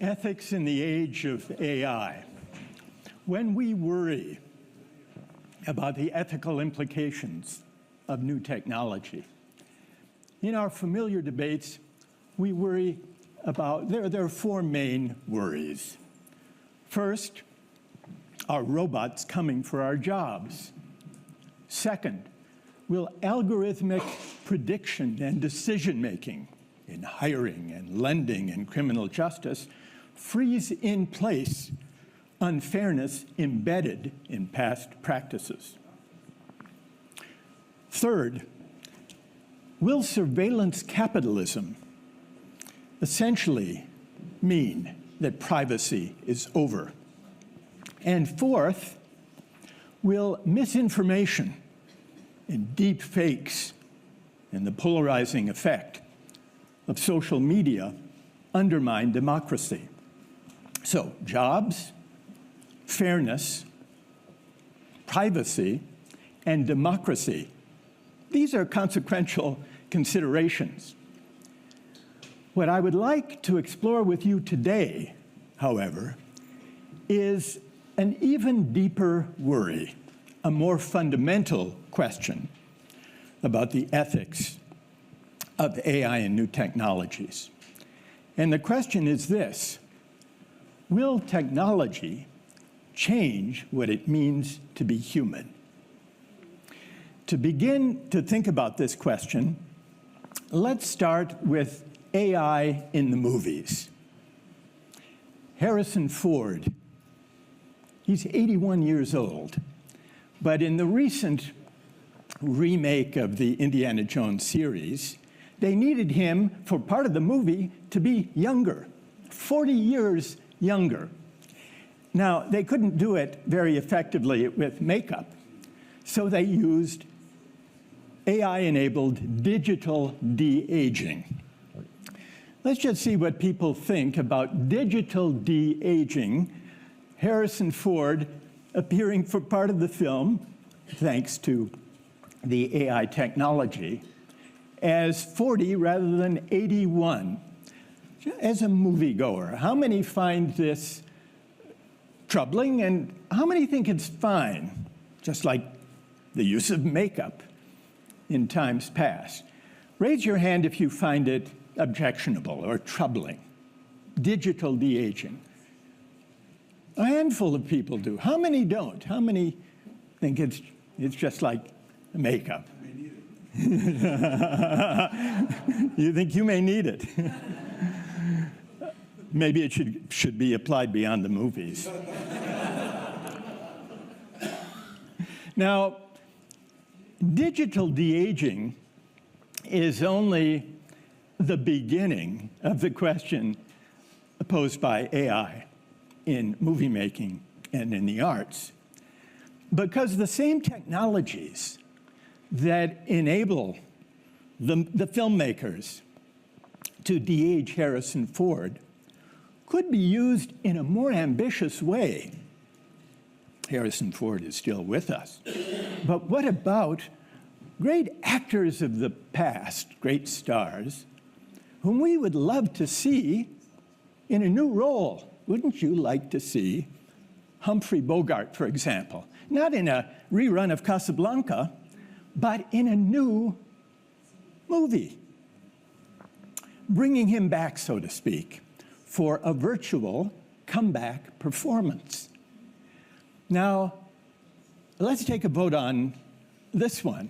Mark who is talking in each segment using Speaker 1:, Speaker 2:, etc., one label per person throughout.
Speaker 1: Ethics in the age of AI. When we worry about the ethical implications of new technology, in our familiar debates, we worry about, there are four main worries. First, are robots coming for our jobs? Second, will algorithmic prediction and decision-making in hiring and lending and criminal justice freeze in place unfairness embedded in past practices? Third, will surveillance capitalism essentially mean that privacy is over? And fourth, will misinformation and deep fakes and the polarizing effect of social media undermine democracy? So, jobs, fairness, privacy, and democracy. These are consequential considerations. What I would like to explore with you today, however, is an even deeper worry, a more fundamental question about the ethics of AI and new technologies. And the question is this: will technology change what it means to be human? To begin to think about this question, let's start with AI in the movies. Harrison Ford, he's 81 years old, but in the recent remake of the Indiana Jones series, they needed him, for part of the movie, to be younger, 40 years younger. Now, they couldn't do it very effectively with makeup, so they used AI-enabled digital de-aging. Let's just see what people think about digital de-aging. Harrison Ford appearing for part of the film, thanks to the AI technology, as 40 rather than 81. As a moviegoer, how many find this troubling, and how many think it's fine, just like the use of makeup in times past? Raise your hand if you find it objectionable or troubling. Digital de-aging. A handful of people do. How many don't? How many think it's just like makeup? You think you may need it? Maybe it should be applied beyond the movies. Now, digital de-aging is only the beginning of the question posed by AI in movie making and in the arts, because the same technologies that enable the filmmakers to de-age Harrison Ford could be used in a more ambitious way. Harrison Ford is still with us. But what about great actors of the past, great stars, whom we would love to see in a new role? Wouldn't you like to see Humphrey Bogart, for example, not in a rerun of Casablanca, but in a new movie, bringing him back, so to speak, for a virtual comeback performance? Now, let's take a vote on this one.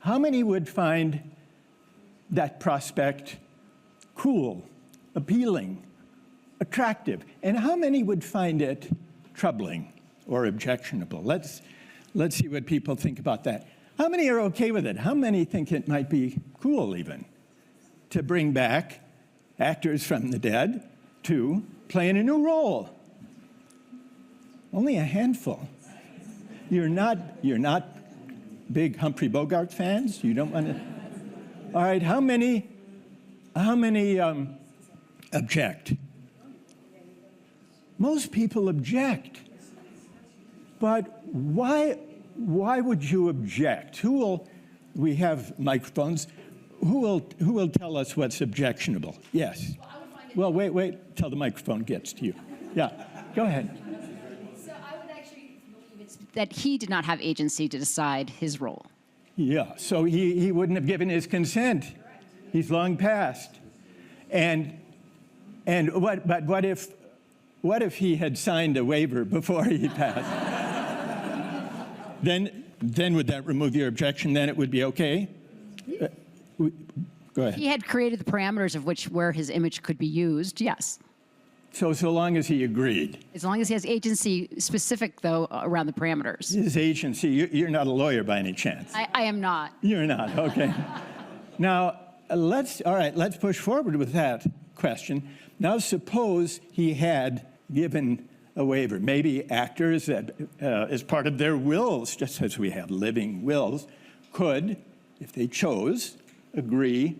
Speaker 1: How many would find that prospect cool, appealing, attractive? And how many would find it troubling or objectionable? Let's see what people think about that. How many are okay with it? How many think it might be cool, even, to bring back actors from the dead to play in a new role? Only a handful. You're not big Humphrey Bogart fans? You don't want to? All right, how many object? Most people object. But why would you object? We have microphones. Who will tell us what's objectionable? Yes.
Speaker 2: Well, I would find
Speaker 1: Well, wait till the microphone gets to you. Yeah, go ahead.
Speaker 2: So I would actually believe it's that he did not have agency to decide his role.
Speaker 1: Yeah, so he wouldn't have given his consent. He's long passed. But what if he had signed a waiver before he passed? Then would that remove your objection? Then it would be okay? Go ahead.
Speaker 2: He had created the parameters of where his image could be used, yes.
Speaker 1: So long as he agreed.
Speaker 2: As long as he has agency specific, though, around the parameters.
Speaker 1: His agency, you're not a lawyer by any chance?
Speaker 2: I am not.
Speaker 1: You're not, okay. Now, let's push forward with that question. Now, suppose he had given a waiver. Maybe actors, that as part of their wills, just as we have living wills, could, if they chose, agree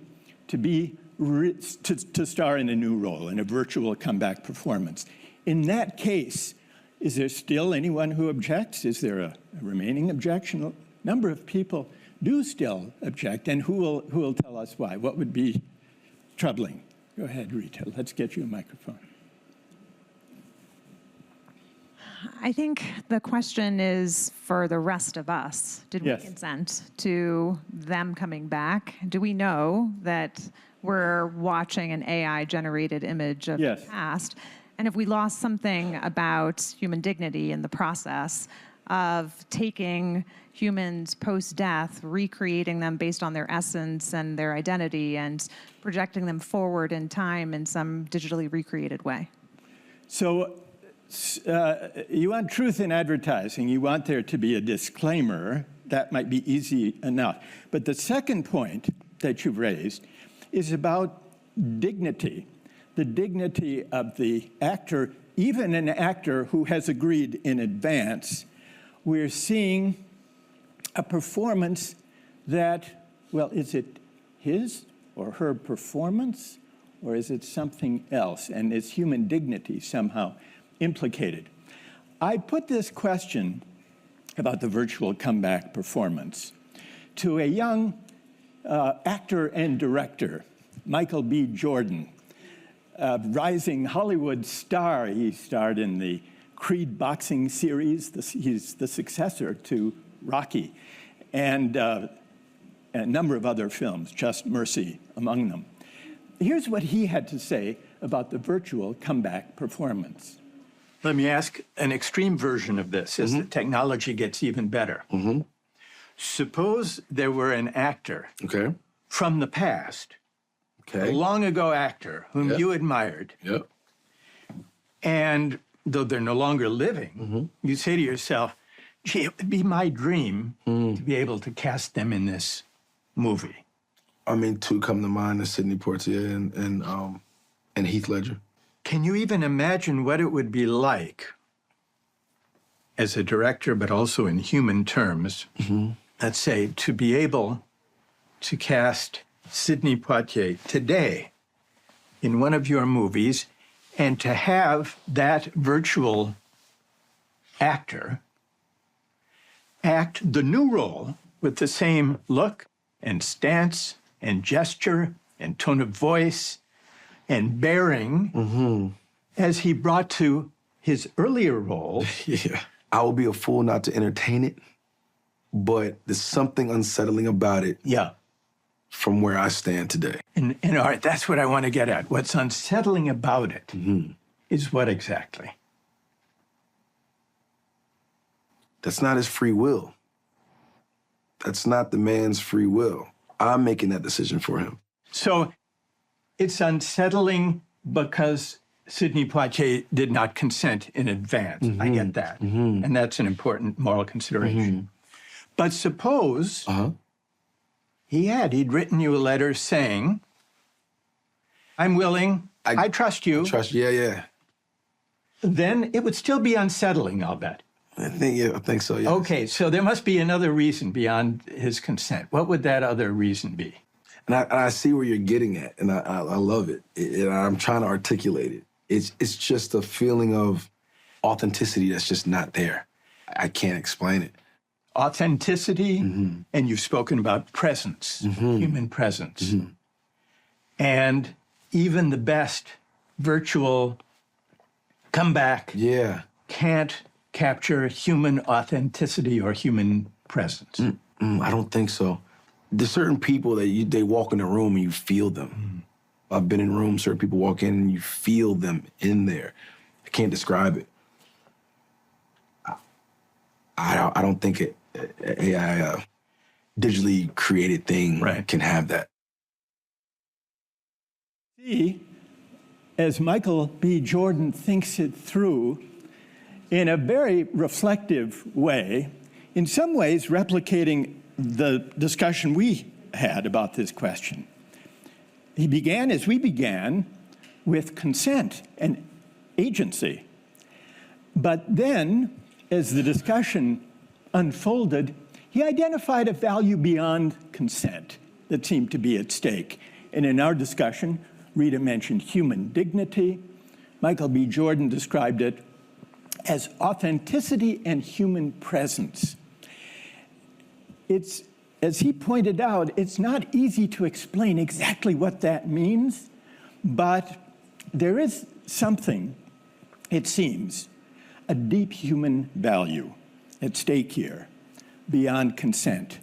Speaker 1: to star in a new role, in a virtual comeback performance. In that case, is there still anyone who objects? Is there a remaining objection? A number of people do still object, and who will tell us why? What would be troubling? Go ahead, Rita. Let's get you a microphone.
Speaker 3: I think the question is for the rest of us. Did we consent to them coming back? Do we know that we're watching an AI-generated image of the past? And if we lost something about human dignity in the process of taking humans post-death, recreating them based on their essence and their identity, and projecting them forward in time in some digitally recreated way?
Speaker 1: So you want truth in advertising. You want there to be a disclaimer. That might be easy enough. But the second point that you've raised is about dignity, the dignity of the actor, even an actor who has agreed in advance. We're seeing a performance that, well, is it his or her performance, or is it something else? And is human dignity somehow implicated? I put this question about the virtual comeback performance to a young actor and director, Michael B. Jordan, a rising Hollywood star. He starred in the Creed boxing series. He's the successor to Rocky, and a number of other films, Just Mercy among them. Here's what he had to say about the virtual comeback performance. Let me ask an extreme version of this as the technology gets even better. Suppose there were an actor from the past, a long ago actor whom you admired, and though they're no longer living, you say to yourself, gee, it would be my dream to be able to cast them in this movie.
Speaker 4: I mean, two come to mind, Sidney Poitier and Heath Ledger.
Speaker 1: Can you even imagine what it would be like as a director, but also in human terms, let's say, to be able to cast Sidney Poitier today in one of your movies and to have that virtual actor act the new role with the same look and stance and gesture and tone of voice and bearing as he brought to his earlier role?
Speaker 4: I would be a fool not to entertain it, but there's something unsettling about it from where I stand today.
Speaker 1: And all right, that's what I want to get at. What's unsettling about it is what exactly?
Speaker 4: That's not his free will. That's not the man's free will. I'm making that decision for him.
Speaker 1: So it's unsettling because Sidney Poitier did not consent in advance. I get that. And that's an important moral consideration. But suppose he'd written you a letter saying, I'm willing, I trust you. Then it would still be unsettling, I'll bet.
Speaker 4: I think so, yes.
Speaker 1: Okay, so there must be another reason beyond his consent. What would that other reason be?
Speaker 4: And I see where you're getting at, and I love it. And I'm trying to articulate it. It's just a feeling of authenticity that's just not there. I can't explain it.
Speaker 1: Authenticity, and you've spoken about presence, human presence. And even the best virtual come back
Speaker 4: Yeah.
Speaker 1: can't capture human authenticity or human presence?
Speaker 4: I don't think so. There's certain people that they walk in a room and you feel them. I've been in rooms, certain people walk in and you feel them in there. I can't describe it. I don't think AI digitally created thing can have that.
Speaker 1: See, as Michael B. Jordan thinks it through in a very reflective way, in some ways replicating the discussion we had about this question. He began, as we began, with consent and agency. But then, as the discussion unfolded, he identified a value beyond consent that seemed to be at stake. And in our discussion, Rita mentioned human dignity. Michael B. Jordan described it as authenticity and human presence. It's, as he pointed out, it's not easy to explain exactly what that means, but there is something, it seems, a deep human value at stake here, beyond consent,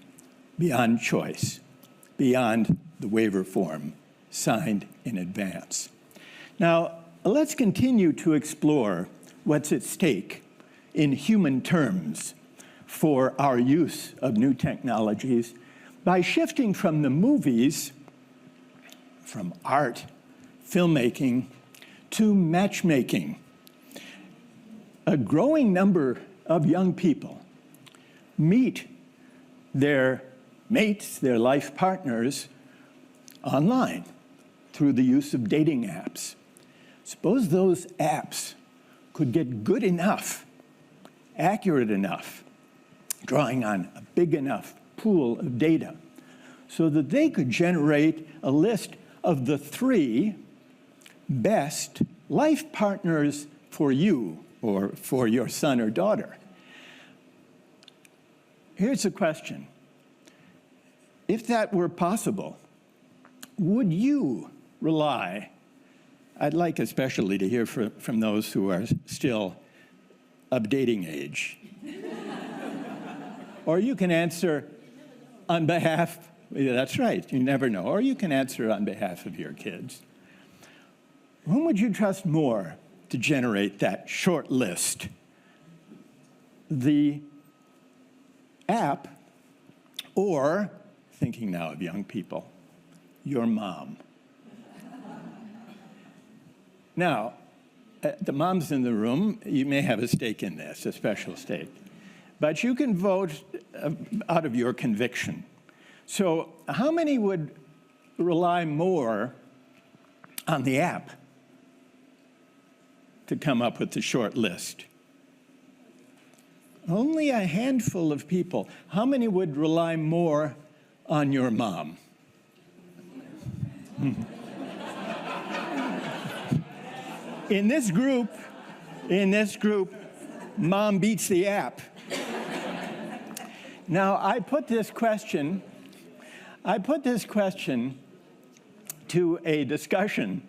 Speaker 1: beyond choice, beyond the waiver form signed in advance. Now, let's continue to explore what's at stake in human terms for our use of new technologies by shifting from the movies, from art, filmmaking, to matchmaking. A growing number of young people meet their mates, their life partners, online through the use of dating apps. Suppose those apps could get good enough, accurate enough, drawing on a big enough pool of data so that they could generate a list of the 3 best life partners for you or for your son or daughter. Here's a question. If that were possible, would you rely, I'd like especially to hear from those who are still of dating age. Or you can answer on behalf, that's right, you never know. Or you can answer on behalf of your kids. Whom would you trust more to generate that short list? The app, or, thinking now of young people, your mom. Now, the moms in the room, you may have a stake in this, a special stake. But you can vote out of your conviction. So how many would rely more on the app to come up with the short list? Only a handful of people. How many would rely more on your mom? In this group, mom beats the app. Now, I put this question to a discussion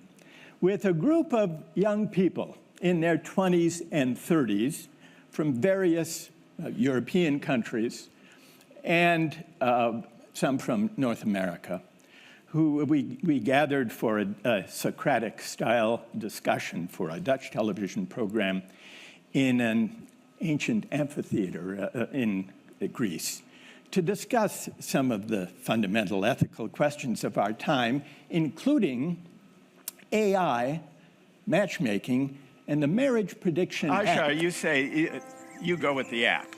Speaker 1: with a group of young people in their 20s and 30s from various European countries and some from North America, who we gathered for a Socratic-style discussion for a Dutch television program in an ancient amphitheater in Greece to discuss some of the fundamental ethical questions of our time, including AI, matchmaking, and the marriage prediction
Speaker 5: Aisha,
Speaker 1: app.
Speaker 5: you say you go with the app.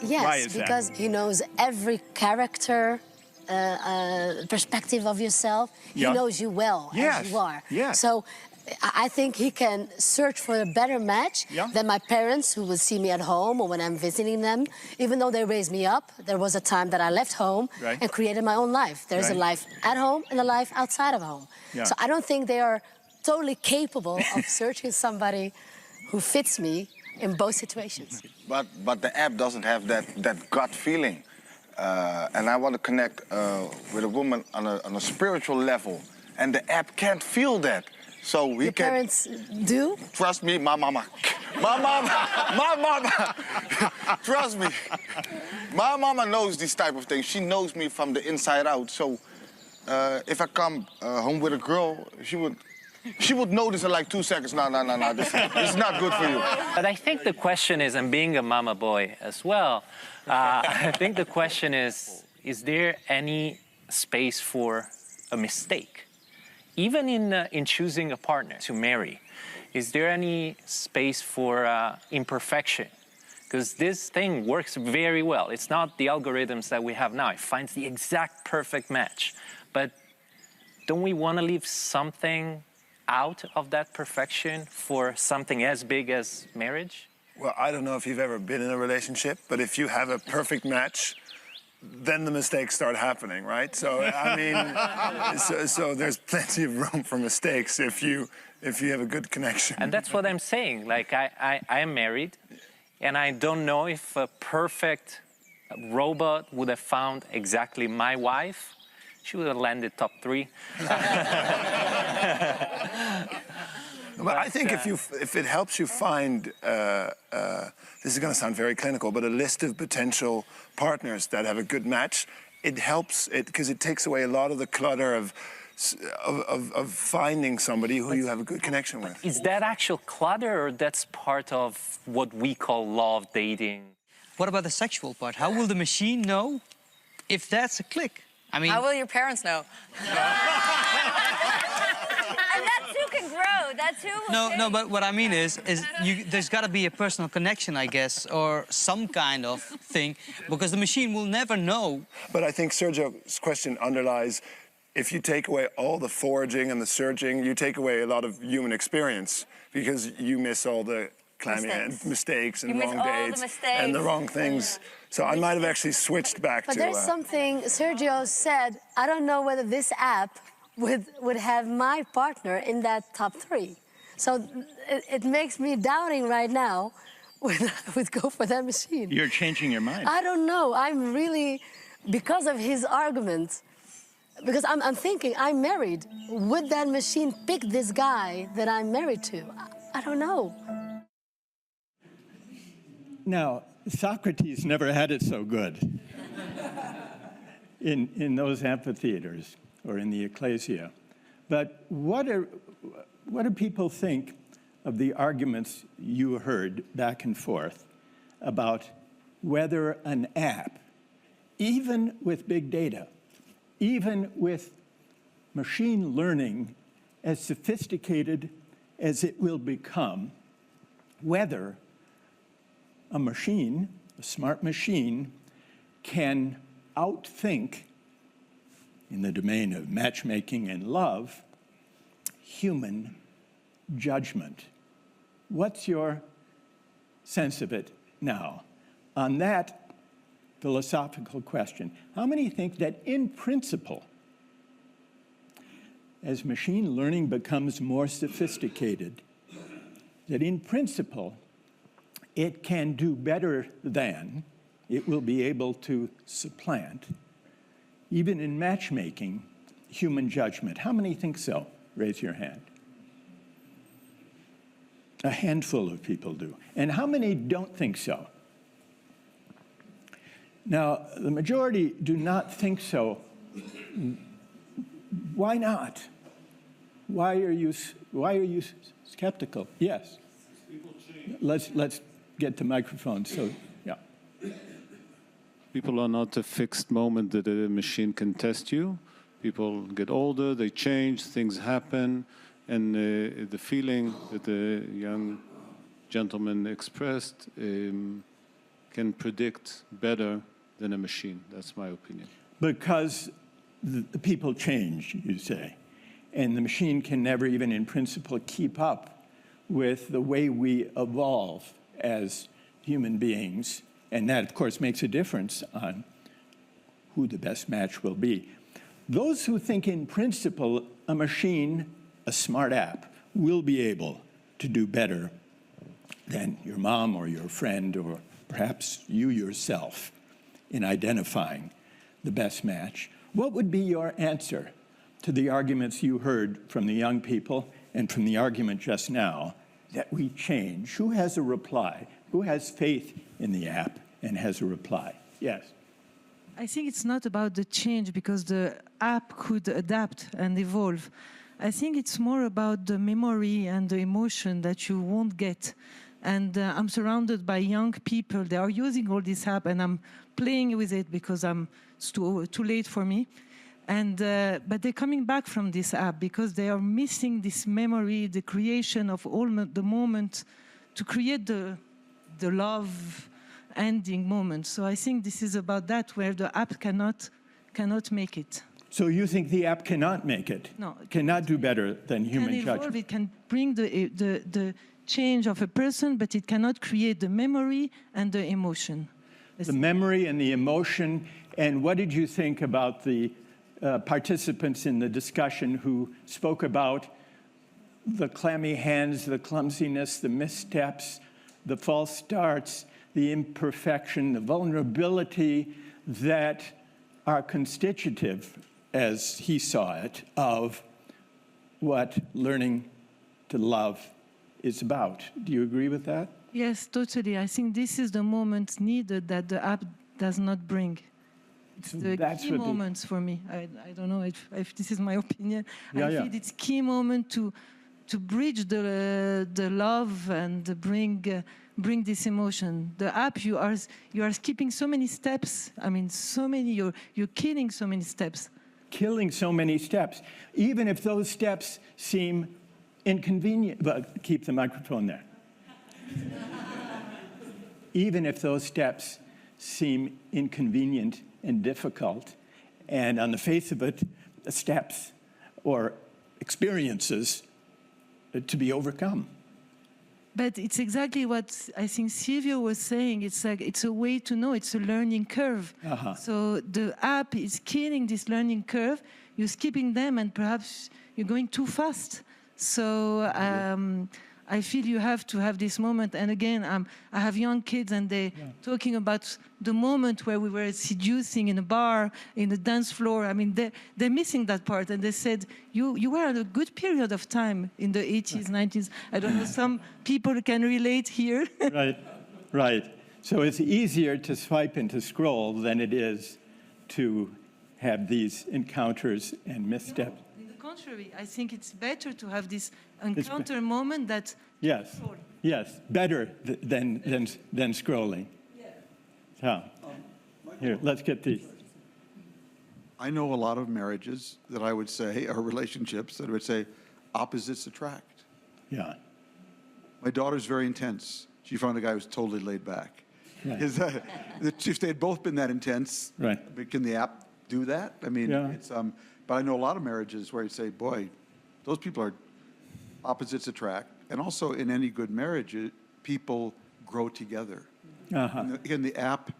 Speaker 6: Yes,
Speaker 5: Why is
Speaker 6: because
Speaker 5: that?
Speaker 6: he knows every character perspective of yourself.
Speaker 5: Yeah.
Speaker 6: He knows you well as you are.
Speaker 5: Yes.
Speaker 6: So I think he can search for a better match than my parents who will see me at home or when I'm visiting them. Even though they raised me up, there was a time that I left home and created my own life. There's a life at home and a life outside of home.
Speaker 5: Yeah.
Speaker 6: So I don't think they are totally capable of searching somebody who fits me in both situations.
Speaker 7: But the app doesn't have that gut feeling. And I want to connect with a woman on a spiritual level. And the app can't feel that. So we
Speaker 6: Your
Speaker 7: can...
Speaker 6: parents do?
Speaker 7: Trust me, my mama. Trust me. My mama knows these type of things. She knows me from the inside out. So if I come home with a girl, she would notice in like 2 seconds. No, this is not good for you.
Speaker 8: But I think the question is, and being a mama boy as well, I think the question is there any space for a mistake? Even in choosing a partner to marry, is there any space for imperfection? Because this thing works very well. It's not the algorithms that we have now. It finds the exact perfect match. But don't we want to leave something out of that perfection for something as big as marriage?
Speaker 9: Well, I don't know if you've ever been in a relationship, but if you have a perfect match, then the mistakes start happening, right? So, I mean, so there's plenty of room for mistakes if you have a good connection.
Speaker 8: And that's what I'm saying. Like, I am married, and I don't know if a perfect robot would have found exactly my wife. She would have landed top 3.
Speaker 9: But I think if it helps you find, this is going to sound very clinical, but a list of potential partners that have a good match, it helps it because it takes away a lot of the clutter of finding somebody who you have a good connection with.
Speaker 8: Is that actual clutter, or that's part of what we call love dating?
Speaker 10: What about the sexual part? How will the machine know if that's a click? I mean,
Speaker 11: how will your parents know? And that too can grow. That too will
Speaker 10: No, but what I mean is there's got to be a personal connection, I guess, or some kind of thing, because the machine will never know.
Speaker 9: But I think Sergio's question underlies, if you take away all the foraging and the searching, you take away a lot of human experience, because you miss all the mistakes and wrong dates and the wrong things. So I might have actually switched back to...
Speaker 6: But there's something Sergio said, I don't know whether this app would have my partner in that top 3. So it makes me doubting right now whether I would go for that machine.
Speaker 1: You're changing your mind.
Speaker 6: I don't know. I'm really, because of his argument, because I'm thinking, I'm married. Would that machine pick this guy that I'm married to? I don't know.
Speaker 1: Now, Socrates never had it so good in those amphitheaters or in the ecclesia. But what do people think of the arguments you heard back and forth about whether an app, even with big data, even with machine learning as sophisticated as it will become, whether a machine, a smart machine, can outthink, in the domain of matchmaking and love, human judgment. What's your sense of it now? On that philosophical question, how many think that in principle, as machine learning becomes more sophisticated, that in principle, it can do better than, it will be able to supplant, even in matchmaking, human judgment? How many think so? Raise your hand. A handful of people do. And how many don't think so? Now, the majority do not think so. Why not? Why are you skeptical? Yes. Let's get the microphone. So, yeah.
Speaker 12: People are not a fixed moment that a machine can test you. People get older, they change, things happen, and the feeling that the young gentleman expressed can predict better than a machine. That's my opinion.
Speaker 1: Because the people change, you say, and the machine can never even in principle keep up with the way we evolve as human beings, and that, of course, makes a difference on who the best match will be. Those who think in principle a machine, a smart app, will be able to do better than your mom or your friend or perhaps you yourself in identifying the best match, what would be your answer to the arguments you heard from the young people and from the argument just now, that we change? Who has a reply? Who has faith in the app and has a reply? Yes.
Speaker 13: I think it's not about the change because the app could adapt and evolve. I think it's more about the memory and the emotion that you won't get. And I'm surrounded by young people. They are using all this app, and I'm playing with it because it's too late for me. And but they're coming back from this app because they are missing this memory, the creation of all the moment to create the love ending moment. So I think this is about that, where the app cannot make it.
Speaker 1: So you think the app cannot make it?
Speaker 13: No.
Speaker 1: Cannot do better than human judgment?
Speaker 13: It can bring the change of a person, but it cannot create the memory and the emotion.
Speaker 1: The memory and the emotion. And what did you think about the participants in the discussion who spoke about the clammy hands, the clumsiness, the missteps, the false starts, the imperfection, the vulnerability that are constitutive, as he saw it, of what learning to love is about? Do you agree with that?
Speaker 13: Yes, totally. I think this is the moment needed that the app does not bring. It's the key moments for me. I don't know if this is my opinion. I feel it's key moment to bridge the love and bring this emotion. The app, you are skipping so many steps. I mean, so many. You're killing so many steps.
Speaker 1: Killing so many steps, even if those steps seem inconvenient. But keep the microphone there. Even if those steps seem inconvenient and difficult, and on the face of it, steps or experiences to be overcome.
Speaker 13: But it's exactly what I think Silvio was saying. It's like it's a way to know. It's a learning curve. So the app is killing this learning curve. You're skipping them, and perhaps you're going too fast. So I feel you have to have this moment. And again, I have young kids, and they're talking about the moment where we were seducing in a bar, in the dance floor. I mean, they're missing that part. And they said, you were at a good period of time in the 80s, 90s. I don't know, some people can relate here.
Speaker 1: Right. So it's easier to swipe and to scroll than it is to have these encounters and missteps.
Speaker 13: On the contrary, I think it's better to have this encounter moment that...
Speaker 1: Yes, better than scrolling. Here, let's get these.
Speaker 14: I know a lot of marriages that I would say are relationships that I would say opposites attract.
Speaker 1: Yeah.
Speaker 14: My daughter's very intense. She found a guy who's totally laid back.
Speaker 1: Right.
Speaker 14: If they had both been that intense, can the app do that? I mean, it's but I know a lot of marriages where you say, boy, those people are opposites attract. And also in any good marriage, people grow together. Can the app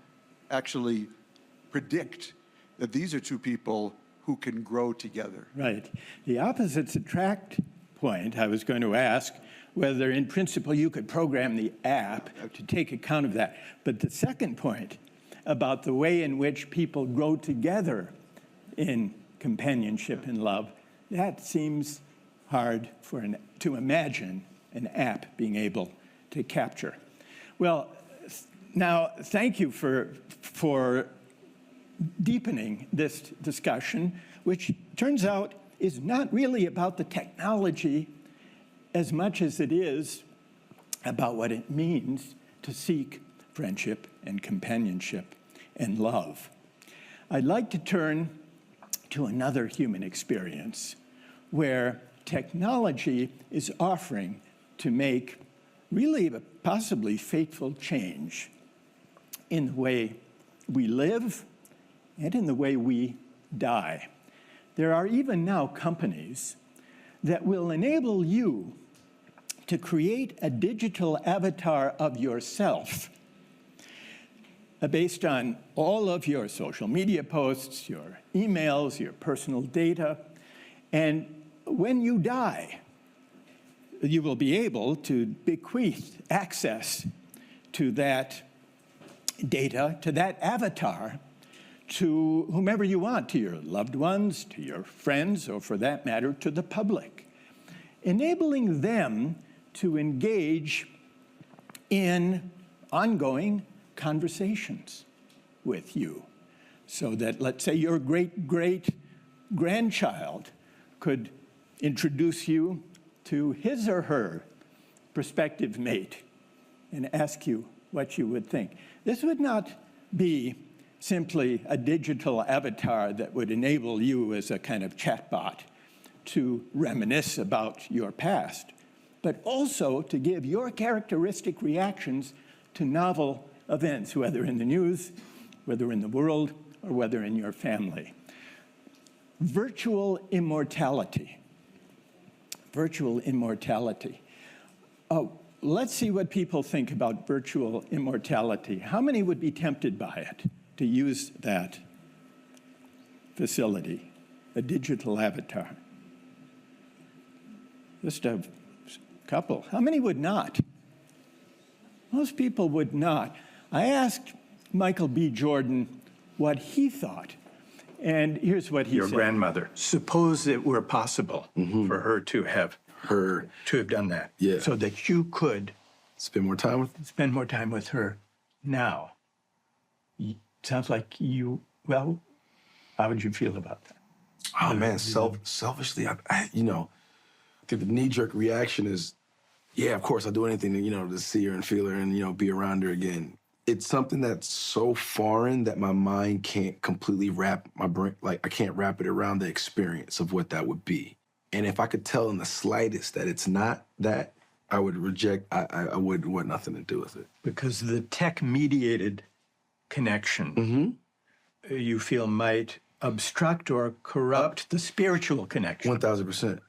Speaker 14: actually predict that these are two people who can grow together?
Speaker 1: Right. The opposites attract point, I was going to ask whether in principle you could program the app to take account of that. But the second point about the way in which people grow together in companionship and love, that seems hard to imagine an app being able to capture. Well, now, thank you for deepening this discussion, which turns out is not really about the technology as much as it is about what it means to seek friendship and companionship and love. I'd like to turn to another human experience where technology is offering to make really a possibly fateful change in the way we live and in the way we die. There are even now companies that will enable you to create a digital avatar of yourself based on all of your social media posts, your emails, your personal data. And when you die, you will be able to bequeath access to that data, to that avatar, to whomever you want, to your loved ones, to your friends, or for that matter, to the public. enabling them to engage in ongoing conversations with you. So that, let's say, your great-great-grandchild could introduce you to his or her prospective mate and ask you what you would think. This would not be simply a digital avatar that would enable you as a kind of chatbot to reminisce about your past, but also to give your characteristic reactions to novel events, whether in the news, whether in the world, or whether in your family. Virtual immortality. Virtual immortality. Let's see what people think about virtual immortality. How many would be tempted by it to use that facility, a digital avatar? Just a couple. How many would not? Most people would not. I asked Michael B. Jordan what he thought, and here's what he said.
Speaker 5: Your grandmother. Suppose it were possible for her to have done that, so that you could spend more time with her now. Sounds like you. Well, how would you feel about that?
Speaker 4: Oh man, selfishly, I think the knee-jerk reaction is, yeah, of course, I'll do anything to, to see her and feel her and, be around her again. It's something that's so foreign that my mind can't completely wrap my brain, I can't wrap it around the experience of what that would be. And if I could tell in the slightest that it's not that, I would reject, I would want nothing to do with it.
Speaker 5: Because the tech-mediated connection, you feel might obstruct or corrupt the spiritual connection.
Speaker 4: 1,000%.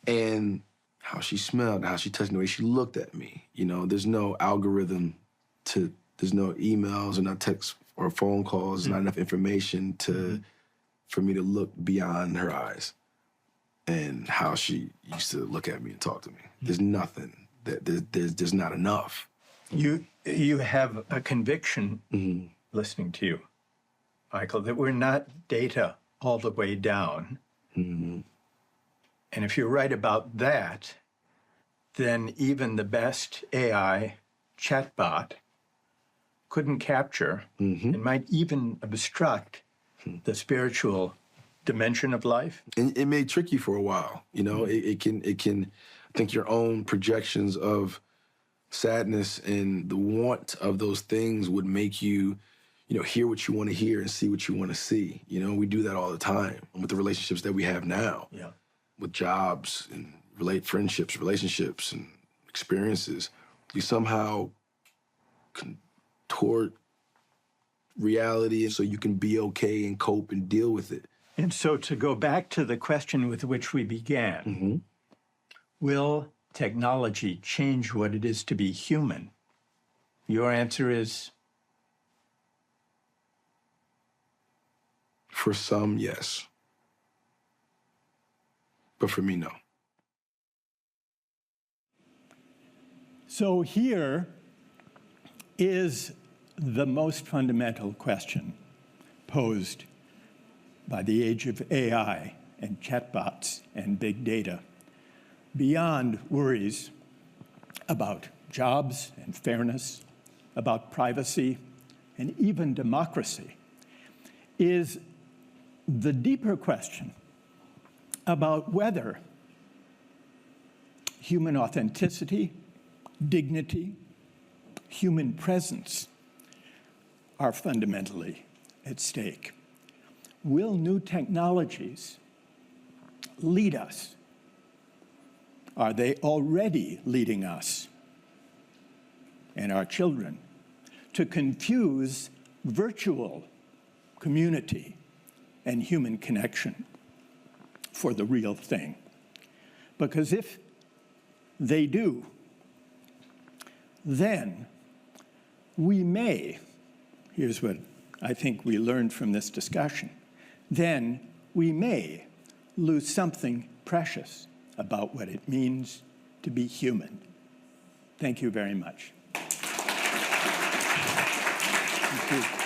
Speaker 4: And how she smelled, how she touched, the way she looked at me. There's no algorithm there's no emails or not texts or phone calls, not enough information for me to look beyond her eyes and how she used to look at me and talk to me. There's nothing. There's not enough.
Speaker 5: You have a conviction, listening to you, Michael, that we're not data all the way down. And if you're right about that, then even the best AI chatbot couldn't capture and might even obstruct the spiritual dimension of life.
Speaker 4: And it may trick you for a while. It can, I think your own projections of sadness and the want of those things would make you, hear what you want to hear and see what you want to see. We do that all the time with the relationships that we have now. With jobs and friendships, relationships, and experiences. You somehow contort reality so you can be okay and cope and deal with it.
Speaker 5: And so to go back to the question with which we began, will technology change what it is to be human? Your answer is?
Speaker 4: For some, yes. But for me, no.
Speaker 1: So here is the most fundamental question posed by the age of AI and chatbots and big data, beyond worries about jobs and fairness, about privacy, and even democracy, is the deeper question about whether human authenticity, dignity, human presence are fundamentally at stake. Will new technologies lead us? Are they already leading us and our children to confuse virtual community and human connection for the real thing? Because if they do, then we may, here's what I think we learned from this discussion, then we may lose something precious about what it means to be human. Thank you very much. Thank you.